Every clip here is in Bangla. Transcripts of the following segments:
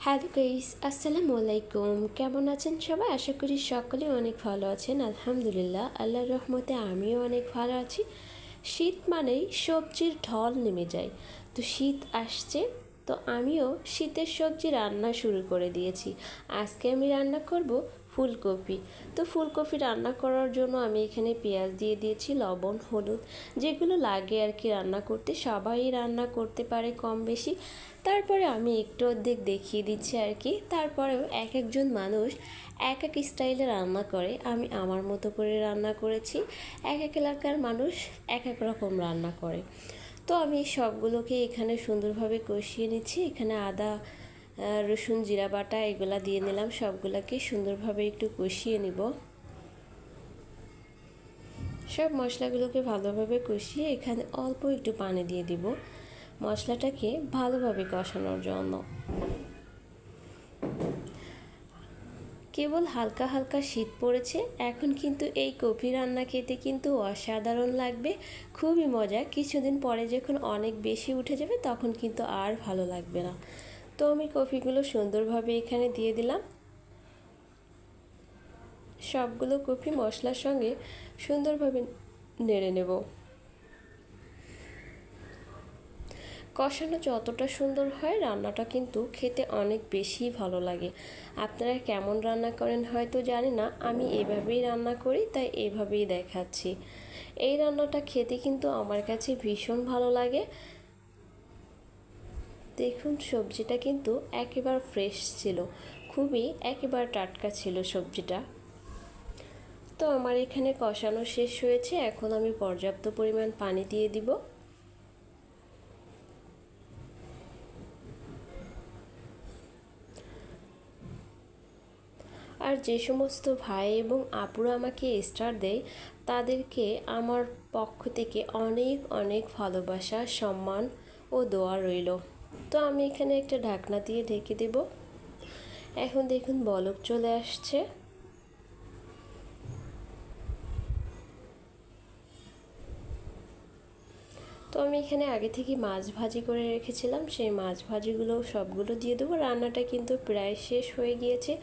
হ্যালো গাইস, আসসালামু আলাইকুম। কেমন আছেন সবাই? আশা করি সকলে অনেক ভালো আছেন। আলহামদুলিল্লাহ, আল্লাহর রহমতে আমিও অনেক ভালো আছি। শীত মানেই সবজির ঢল নেমে যায়। তো শীত আসছে, তো আমিও শীতের সবজি রান্না শুরু করে দিয়েছি। আজকে আমি রান্না করব ফুলকপি। তো ফুলকপি রান্না করার জন্য আমি এখানে পেঁয়াজ দিয়ে দিয়েছি, লবণ, হলুদ, যেগুলো লাগে আর কি রান্না করতে। সবাই রান্না করতে পারে কম বেশি। তারপরে আমি একটু অর্ধেক দেখিয়ে দিচ্ছি আর কি। তারপরেও এক একজন মানুষ এক এক স্টাইলে রান্না করে, আমি আমার মতো করে রান্না করেছি। এক এক এলাকার মানুষ এক এক রকম রান্না করে। তো আমি সবগুলোকে এখানে সুন্দরভাবে কষিয়ে নিচ্ছি। এখানে আদা, রসুন, জিরা বাটা এগুলা দিয়ে নিলাম। সবগুলোকে সুন্দরভাবে একটু কষিয়ে নিব। সব মশলাগুলোকে ভালোভাবে কষিয়ে এখানে অল্প একটু পানি দিয়ে দিব মশলাটাকে ভালোভাবে কষানোর জন্য। কেবল হালকা হালকা শীত পড়েছে, এখন কিন্তু এই কফি রান্না খেতে কিন্তু অসাধারণ লাগবে, খুবই মজা। কিছুদিন পরে যখন অনেক বেশি উঠে যাবে তখন কিন্তু আর ভালো লাগবে না। তো আমি কফিগুলো সুন্দরভাবে এখানে দিয়ে দিলাম। সবগুলো কফি মশলার সঙ্গে সুন্দরভাবে নেড়ে নেব। কষানো যতটা সুন্দর হয় রান্নাটা কিন্তু খেতে অনেক বেশি ভালো লাগে। আপনারা কেমন রান্না করেন হয়তো জানি না, আমি এভাবেই রান্না করি, তাই এভাবেই দেখাচ্ছি। এই রান্নাটা খেতে কিন্তু আমার কাছে ভীষণ ভালো লাগে। দেখুন, সবজিটা কিন্তু একেবারে ফ্রেশ ছিল, খুবই একেবারে টাটকা ছিল সবজিটা। তো আমার এখানে কষানো শেষ হয়েছে, এখন আমি পর্যাপ্ত পরিমাণ পানি দিয়ে দিব। আর যে সমস্ত ভাই এবং আপুরা আমাকে স্টার দেয় তাদেরকে আমার পক্ষ থেকে অনেক অনেক ভালোবাসা, সম্মান ও দোয়া রইল। তো আমি এখানে একটা ঢাকনা দিয়ে ঢেকে দেব। এখন দেখুন বলক চলে আসছে। তো আমি এখানে আগে থেকে মাছ ভাজি করে রেখেছিলাম, সেই মাছ ভাজিগুলো সবগুলো দিয়ে দেবো। রান্নাটা কিন্তু প্রায় শেষ হয়ে গিয়েছে।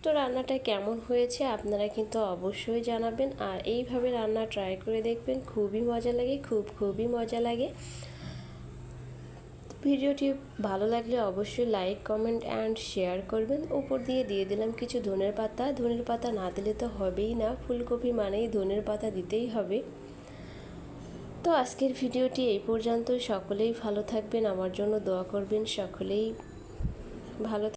তো রান্নাটা কেমন হয়েছে আপনারা কিন্তু অবশ্যই জানাবেন, আর এইভাবে রান্না ট্রাই করে দেখবেন, খুবই মজা লাগে, খুবই মজা লাগে। ভিডিওটি ভালো লাগলে অবশ্যই লাইক, কমেন্ট অ্যান্ড শেয়ার করবেন। উপর দিয়ে দিলাম কিছু ধনের পাতা। ধনের পাতা না দিলে তো হবেই না, ফুলকপি মানেই ধনের পাতা দিতেই হবে। তো আজকের ভিডিওটি এই পর্যন্ত। সকলেই ভালো থাকবেন, আমার জন্য দোয়া করবেন। সকলেই ভালো